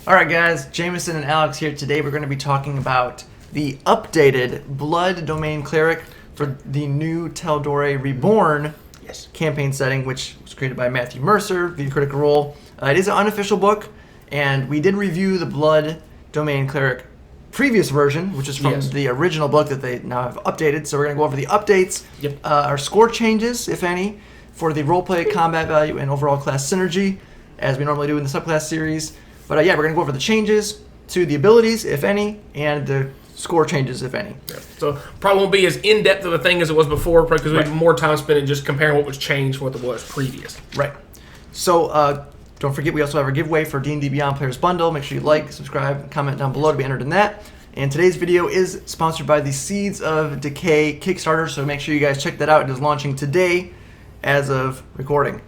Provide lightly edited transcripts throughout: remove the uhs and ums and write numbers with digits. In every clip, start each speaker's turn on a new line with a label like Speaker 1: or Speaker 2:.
Speaker 1: Alright guys, Jameson and Alex here. Today we're going to be talking about the updated Blood Domain Cleric for the new Taldorei Reborn campaign setting, which was created by Matthew Mercer, the Critical Role. It is an unofficial book, and we did review the Blood Domain Cleric previous version, which is from the original book that they now have updated. So we're going to go over the updates, our score changes, if any, for the roleplay, combat value, and overall class synergy, as we normally do in the subclass series. But yeah, we're going to go over the changes to the abilities, if any, and the score changes, if any.
Speaker 2: Yeah. So probably won't be as in-depth of a thing as it was before, because we have more time spent in just comparing what was changed from what it was previous.
Speaker 1: Right. So don't forget, we also have our giveaway for D&D Beyond Players Bundle. Make sure you like, subscribe, and comment down below to be entered in that. And today's video is sponsored by the Seeds of Decay Kickstarter, so make sure you guys check that out. It is launching today as of recording.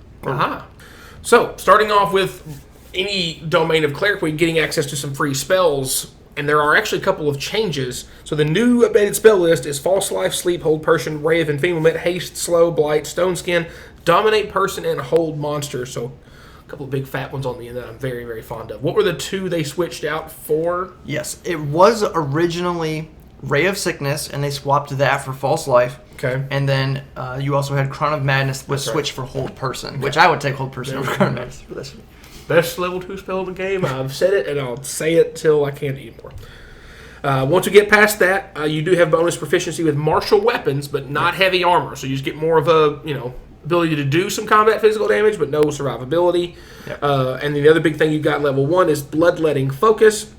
Speaker 2: So, starting off with any domain of Cleric, we're getting access to some free spells, and there are actually a couple of changes. So the new updated spell list is False Life, Sleep, Hold Person, Ray of Enfeeblement, Haste, Slow, Blight, Stone Skin, Dominate Person, and Hold Monster. So a couple of big fat ones on the end that I'm very, very fond of. What were the two they switched out for?
Speaker 1: Yes, it was originally Ray of Sickness, and they swapped that for False Life.
Speaker 2: Okay.
Speaker 1: And then you also had Crown of Madness was switched for Hold Person, which I would take Hold Person over Crown of Madness for this.
Speaker 2: Best level 2 spell in the game. I've said it, and I'll say it till I can't anymore. Once we get past that, you do have bonus proficiency with martial weapons, but not heavy armor. So you just get more of a, ability to do some combat physical damage, but no survivability. And the other big thing you got level 1 is Bloodletting Focus.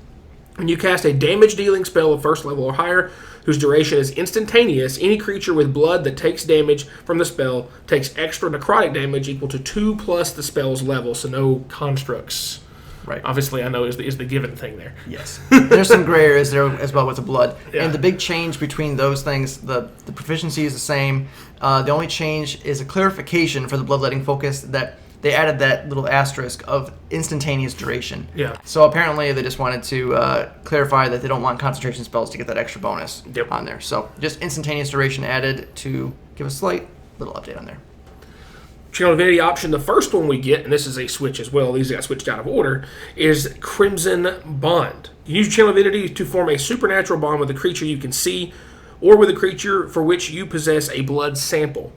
Speaker 2: When you cast a damage-dealing spell of first level or higher, whose duration is instantaneous, any creature with blood that takes damage from the spell takes extra necrotic damage equal to 2 plus the spell's level, so no constructs.
Speaker 1: Right.
Speaker 2: Obviously, I know is the given thing there.
Speaker 1: Yes. There's some gray areas there as well with the blood. Yeah. And the big change between those things, the proficiency is the same. The only change is a clarification for the Bloodletting Focus that they added that little asterisk of instantaneous duration.
Speaker 2: Yeah.
Speaker 1: So apparently they just wanted to clarify that they don't want concentration spells to get that extra bonus on there. So just instantaneous duration added to give a slight little update on there.
Speaker 2: Channel Divinity option, the first one we get, and this is a switch as well, these got switched out of order, is Crimson Bond. You use Channel Divinity to form a supernatural bond with a creature you can see, or with a creature for which you possess a blood sample.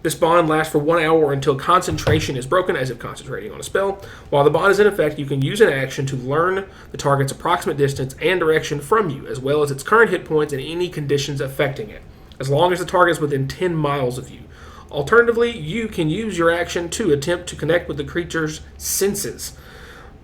Speaker 2: This bond lasts for 1 hour until concentration is broken, as if concentrating on a spell. While the bond is in effect, you can use an action to learn the target's approximate distance and direction from you, as well as its current hit points and any conditions affecting it, as long as the target is within 10 miles of you. Alternatively, you can use your action to attempt to connect with the creature's senses.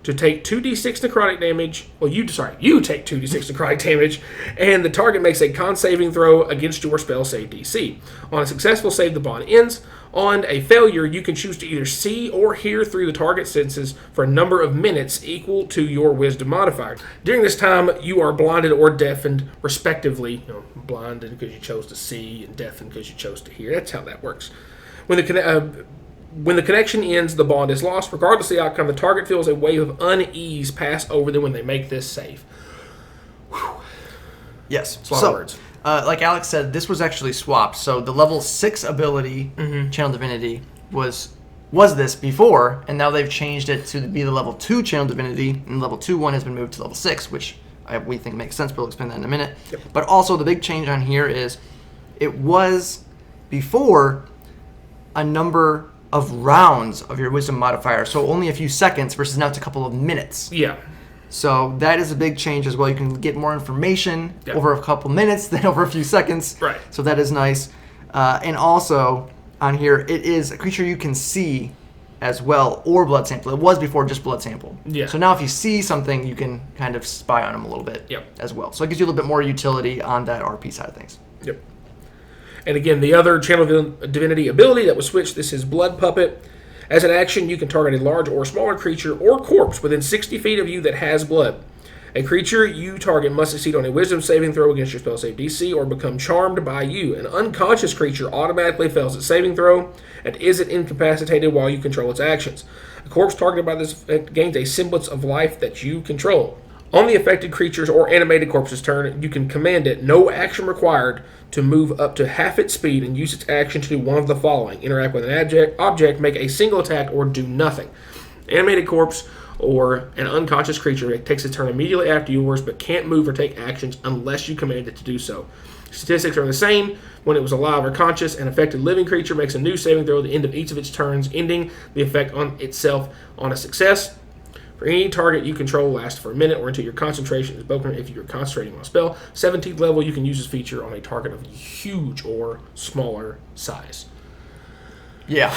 Speaker 2: To take 2d6 necrotic damage, you take 2d6 necrotic damage, and the target makes a con saving throw against your spell save DC. On a successful save, the bond ends. On a failure, you can choose to either see or hear through the target's senses for a number of minutes equal to your wisdom modifier. During this time, you are blinded or deafened, respectively. Blinded because you chose to see, and deafened because you chose to hear. That's how that works. When the connection ends, the bond is lost. Regardless of the outcome, the target feels a wave of unease pass over them when they make this save. Whew.
Speaker 1: Yes.
Speaker 2: It's a lot of words.
Speaker 1: Like Alex said, this was actually swapped. So the level 6 ability, Channel Divinity, was this before, and now they've changed it to be the level 2 Channel Divinity, and level 2 one has been moved to level 6, which we think makes sense, but we'll explain that in a minute.
Speaker 2: Yep.
Speaker 1: But also the big change on here is it was before a number of rounds of your wisdom modifier, so only a few seconds versus now it's a couple of minutes.
Speaker 2: Yeah.
Speaker 1: So that is a big change as well. You can get more information over a couple minutes than over a few seconds.
Speaker 2: Right.
Speaker 1: So that is nice. And also on here, it is a creature you can see as well, or blood sample. It was before just blood sample.
Speaker 2: Yeah.
Speaker 1: So now if you see something, you can kind of spy on them a little bit as well. So it gives you a little bit more utility on that RP side of things.
Speaker 2: Yep. And again, the other Channel Divinity ability that was switched, this is Blood Puppet. As an action, you can target a large or smaller creature or corpse within 60 feet of you that has blood. A creature you target must succeed on a wisdom saving throw against your spell save DC or become charmed by you. An unconscious creature automatically fails its saving throw and isn't incapacitated while you control its actions. A corpse targeted by this gains a semblance of life that you control. On the affected creature's or animated corpse's turn, you can command it, no action required, to move up to half its speed and use its action to do one of the following. Interact with an object, make a single attack, or do nothing. Animated corpse or an unconscious creature. It takes a turn immediately after yours, but can't move or take actions unless you command it to do so. Statistics are the same when it was alive or conscious. An affected living creature makes a new saving throw at the end of each of its turns, ending the effect on itself on a success. For any target you control, lasts for a minute or until your concentration is broken if you're concentrating on a spell. 17th level, you can use this feature on a target of huge or smaller size.
Speaker 1: Yeah.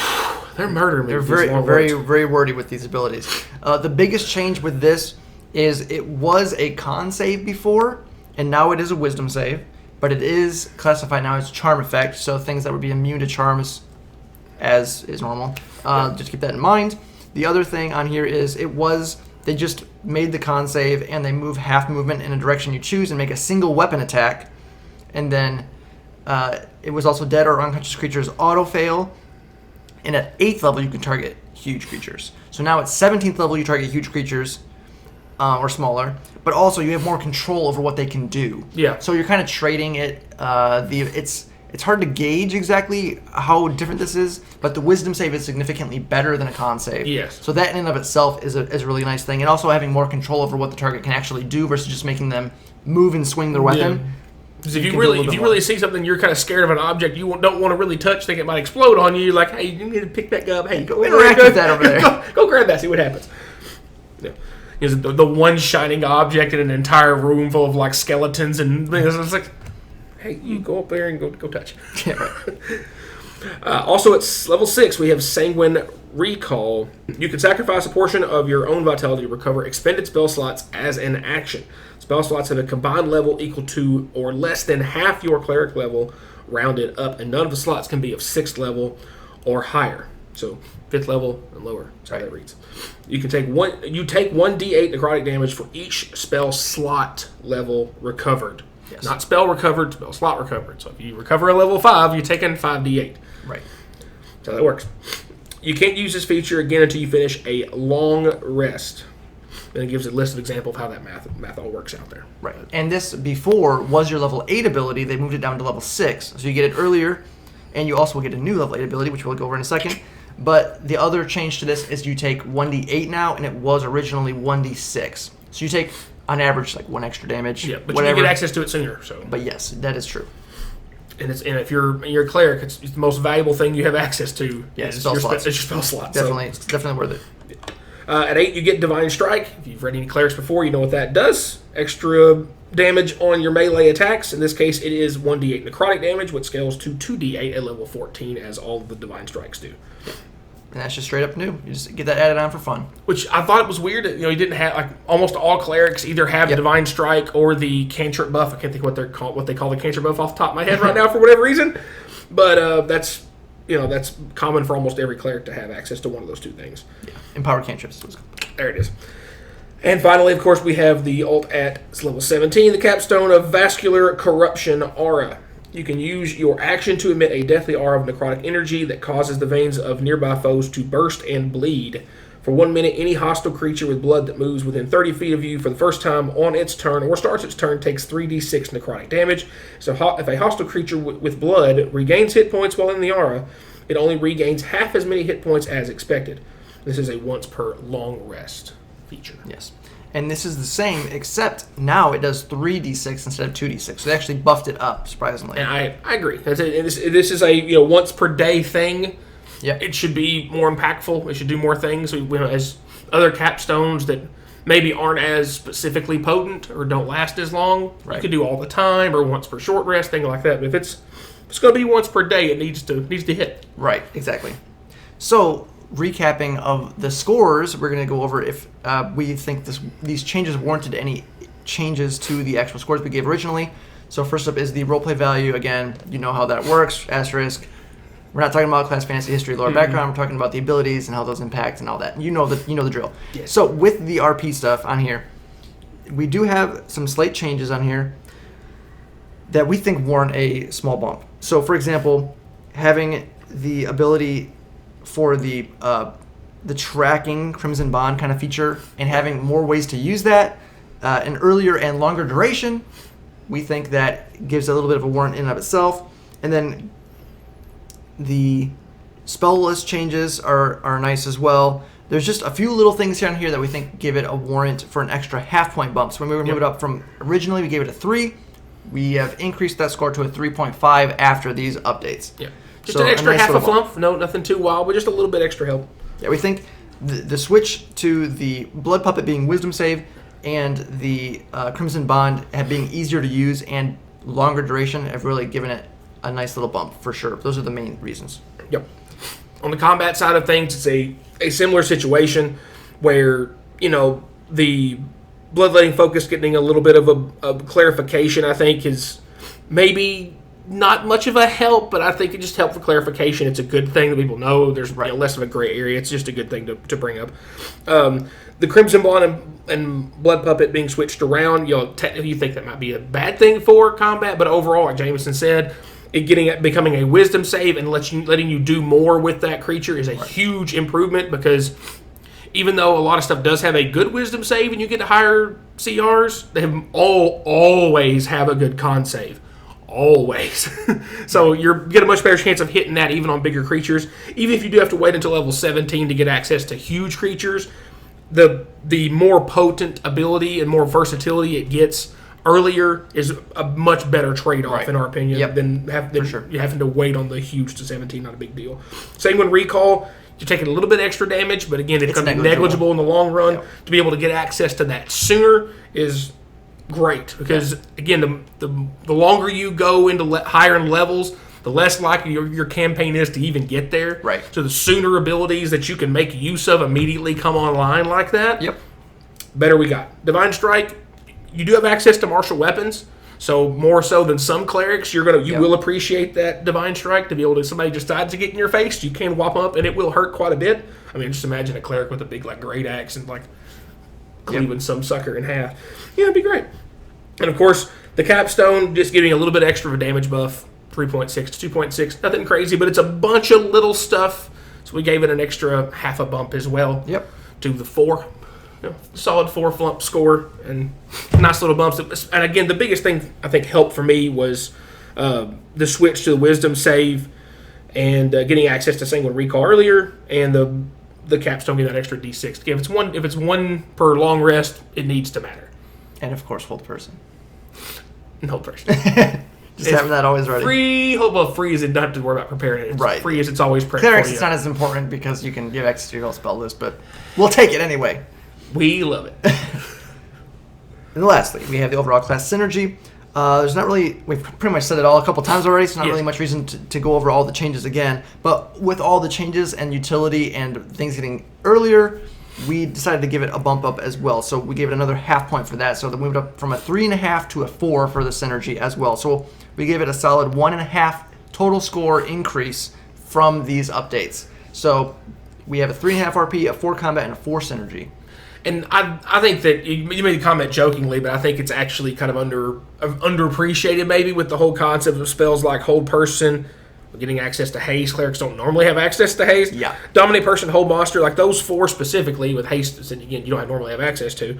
Speaker 2: They're murdering me.
Speaker 1: They're very wordy with these abilities. The biggest change with this is it was a con save before, and now it is a wisdom save, but it is classified now as charm effect, so things that would be immune to charms as is normal. Just keep that in mind. The other thing on here is they just made the con save and they move half movement in a direction you choose and make a single weapon attack. And then it was also dead or unconscious creatures auto fail. And at 8th level, you can target huge creatures. So now at 17th level, you target huge creatures or smaller. But also, you have more control over what they can do.
Speaker 2: Yeah.
Speaker 1: So you're kind of trading it. It's hard to gauge exactly how different this is, but the wisdom save is significantly better than a con save.
Speaker 2: Yes.
Speaker 1: So that in and of itself is a really nice thing. And also having more control over what the target can actually do versus just making them move and swing their weapon.
Speaker 2: Yeah. Because if you really see something, you're kind of scared of an object you don't want to really touch, think it might explode on you. You're like, hey, you need to pick that up. Hey, go
Speaker 1: interact with that over there.
Speaker 2: Go grab that. See what happens. Yeah. Is the one shining object in an entire room full of like skeletons and it's like, hey, you go up there and go touch.
Speaker 1: Yeah, right.
Speaker 2: Also, at level 6, we have Sanguine Recall. You can sacrifice a portion of your own vitality to recover expended spell slots as an action. Spell slots have a combined level equal to or less than half your cleric level, rounded up, and none of the slots can be of 6th level or higher. So 5th level and lower. That's how that reads. You take 1d8 necrotic damage for each spell slot level recovered. Yes. Not spell recovered, spell slot recovered. So if you recover a level 5, you're taking 5d8.
Speaker 1: Right.
Speaker 2: So that works. You can't use this feature again until you finish a long rest. And it gives a list of example of how that math all works out there.
Speaker 1: Right. And this before was your level 8 ability. They moved it down to level 6. So you get it earlier, and you also get a new level 8 ability, which we'll go over in a second. But the other change to this is you take 1d8 now, and it was originally 1d6. So you take, on average, like 1 extra damage.
Speaker 2: Yeah, but
Speaker 1: whatever.
Speaker 2: You get access to it sooner. So.
Speaker 1: But yes, that is true.
Speaker 2: And if you're a cleric, it's the most valuable thing you have access to.
Speaker 1: Yeah,
Speaker 2: it's
Speaker 1: spell slots.
Speaker 2: It's your spell slot.
Speaker 1: Definitely, it's definitely worth it.
Speaker 2: At 8, you get Divine Strike. If you've read any clerics before, you know what that does. Extra damage on your melee attacks. In this case, it is 1d8 necrotic damage, which scales to 2d8 at level 14, as all of the Divine Strikes do.
Speaker 1: And that's just straight up new. You just get that added on for fun.
Speaker 2: Which I thought it was weird. You didn't have, like, almost all clerics either have the Divine Strike or the cantrip buff. I can't think what they call the cantrip buff off the top of my head right now for whatever reason. But that's common for almost every cleric to have access to one of those two things.
Speaker 1: Yeah, empowered cantrips.
Speaker 2: There it is. And finally, of course, we have the ult at level 17, the capstone of Vascular Corruption Aura. You can use your action to emit a deathly aura of necrotic energy that causes the veins of nearby foes to burst and bleed. For 1 minute, any hostile creature with blood that moves within 30 feet of you for the first time on its turn or starts its turn takes 3d6 necrotic damage. So if a hostile creature with blood regains hit points while in the aura, it only regains half as many hit points as expected. This is a once per long rest feature.
Speaker 1: Yes. And this is the same, except now it does 3d6 instead of 2d6. So they actually buffed it up, surprisingly.
Speaker 2: And I agree. This is a once per day thing.
Speaker 1: Yep.
Speaker 2: It should be more impactful. It should do more things. As other capstones that maybe aren't as specifically potent or don't last as long, right. You could do all the time or once per short rest, thing like that. But if it's going to be once per day, it needs to hit.
Speaker 1: Right, exactly. So, recapping of the scores, we're going to go over if we think these changes warranted any changes to the actual scores we gave originally. So first up is the roleplay value. Again, you know how that works. Asterisk. We're not talking about class, fantasy, history, lore, background. We're talking about the abilities and how those impact and all that. You know the drill.
Speaker 2: Yes.
Speaker 1: So with the RP stuff on here, we do have some slight changes on here that we think warrant a small bump. So for example, having the ability for the tracking Crimson Bond kind of feature and having more ways to use that, an earlier and longer duration, we think that gives a little bit of a warrant in and of itself. And then the spell list changes are nice as well. There's just a few little things down here that we think give it a warrant for an extra half-point bump. So when we move it up from originally we gave it a 3, we have increased that score to a 3.5 after these updates.
Speaker 2: Yeah. Just an extra half a flump. No, nothing too wild, but just a little bit extra help.
Speaker 1: Yeah, we think the switch to the Blood Puppet being Wisdom Save and the Crimson Bond being easier to use and longer duration have really given it a nice little bump for sure. Those are the main reasons.
Speaker 2: Yep. On the combat side of things, it's a similar situation where, the bloodletting focus getting a little bit of a clarification, I think, is maybe not much of a help, but I think it just helped for clarification. It's a good thing that people know. There's less of a gray area. It's just a good thing to bring up. The Crimson Bond and Blood Puppet being switched around, technically you think that might be a bad thing for combat, but overall, like Jameson said, becoming a wisdom save and letting you do more with that creature is a huge improvement, because even though a lot of stuff does have a good wisdom save and you get higher CRs, they always have a good con save. Always. So you get a much better chance of hitting that even on bigger creatures. Even if you do have to wait until level 17 to get access to huge creatures, the more potent ability and more versatility it gets earlier is a much better trade-off, in our opinion, than having to wait on the huge to 17. Not a big deal. Same with Recall. You're taking a little bit extra damage, but again, it's going to be negligible in the long run. Yep. To be able to get access to that sooner is great, because again, the longer you go into higher in levels, the less likely your campaign is to even get there.
Speaker 1: Right.
Speaker 2: So the sooner abilities that you can make use of immediately come online like that, better we got. Divine Strike, you do have access to martial weapons, so more so than some clerics, you will appreciate that Divine Strike to be able to, somebody just decides to get in your face, you can whop up and it will hurt quite a bit. I mean, just imagine a cleric with a big great axe and cleaving some sucker in half. Yeah, it'd be great. And of course, the capstone just giving a little bit extra of a damage buff, 3.6 to 2.6, nothing crazy, but it's a bunch of little stuff. So we gave it an extra half a bump as well.
Speaker 1: Yep.
Speaker 2: To the 4. Solid 4 flump score and nice little bumps. And again, the biggest thing I think helped for me was the switch to the Wisdom save and getting access to Sanguine Recall earlier, and the capstone getting that extra D6. Again, if it's one per long rest, it needs to matter.
Speaker 1: And of course, hold person.
Speaker 2: And hold person.
Speaker 1: Just having that always ready.
Speaker 2: Free as it don't have to worry about preparing it. It's free as it's always prepped.
Speaker 1: Clerics, it's not as important because you can give access to your whole spell list, but we'll take it anyway.
Speaker 2: We love it.
Speaker 1: And lastly, we have the overall class synergy. There's not really, we've pretty much said it all a couple times already, so not really much reason to go over all the changes again. But with all the changes and utility and things getting earlier, we decided to give it a bump up as well. So we gave it another half point for that. So we moved up from a 3.5 to a 4 for the synergy as well. So we gave it a solid 1.5 total score increase from these updates. So we have a 3.5 RP, a 4 combat, and a 4 synergy.
Speaker 2: And I think that you made the comment jokingly, but I think it's actually kind of underappreciated maybe with the whole concept of spells like Hold Person, getting access to haste. Clerics don't normally have access to haste.
Speaker 1: Yeah.
Speaker 2: Dominate Person, Hold Monster, like those 4 specifically with haste, and again, you don't normally have access to.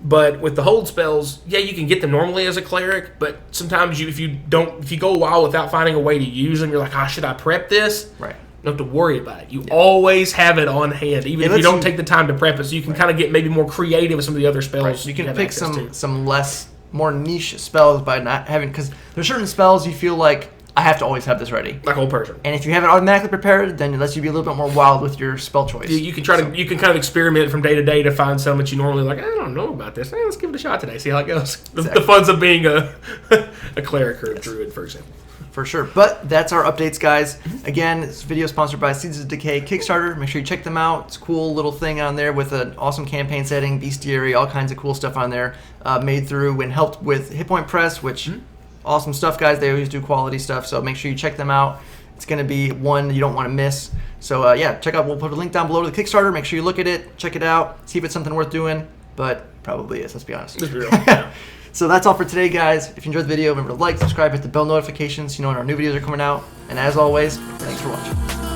Speaker 2: But with the hold spells, you can get them normally as a cleric, but sometimes if you go a while without finding a way to use them, you're like, should I prep this?
Speaker 1: Right.
Speaker 2: You don't have to worry about it. You always have it on hand, even if you don't take the time to prep it, so you can kind of get maybe more creative with some of the other spells.
Speaker 1: Right. You can pick some more niche spells by not having, because there's certain spells you feel like, I have to always have this ready.
Speaker 2: Like Hold Person.
Speaker 1: And if you have it automatically prepared, then it lets you be a little bit more wild with your spell choice.
Speaker 2: You can you can kind of experiment from day to day to find some that you normally I don't know about this. Let's give it a shot today, see how it goes. The funs of being a cleric or a druid, for example.
Speaker 1: For sure. But that's our updates, guys. Again, this video is sponsored by Seeds of Decay Kickstarter. Make sure you check them out. It's a cool little thing on there with an awesome campaign setting, bestiary, all kinds of cool stuff on there. Made through and helped with Hit Point Press, which awesome stuff, guys. They always do quality stuff, so make sure you check them out. It's going to be one you don't want to miss. So check out. We'll put a link down below to the Kickstarter. Make sure you look at it, check it out, see if it's something worth doing. But probably is. Let's be honest.
Speaker 2: Let's be real. Yeah.
Speaker 1: So that's all for today, guys. If you enjoyed the video, remember to like, subscribe, hit the bell notifications so you know when our new videos are coming out. And as always, thanks for watching.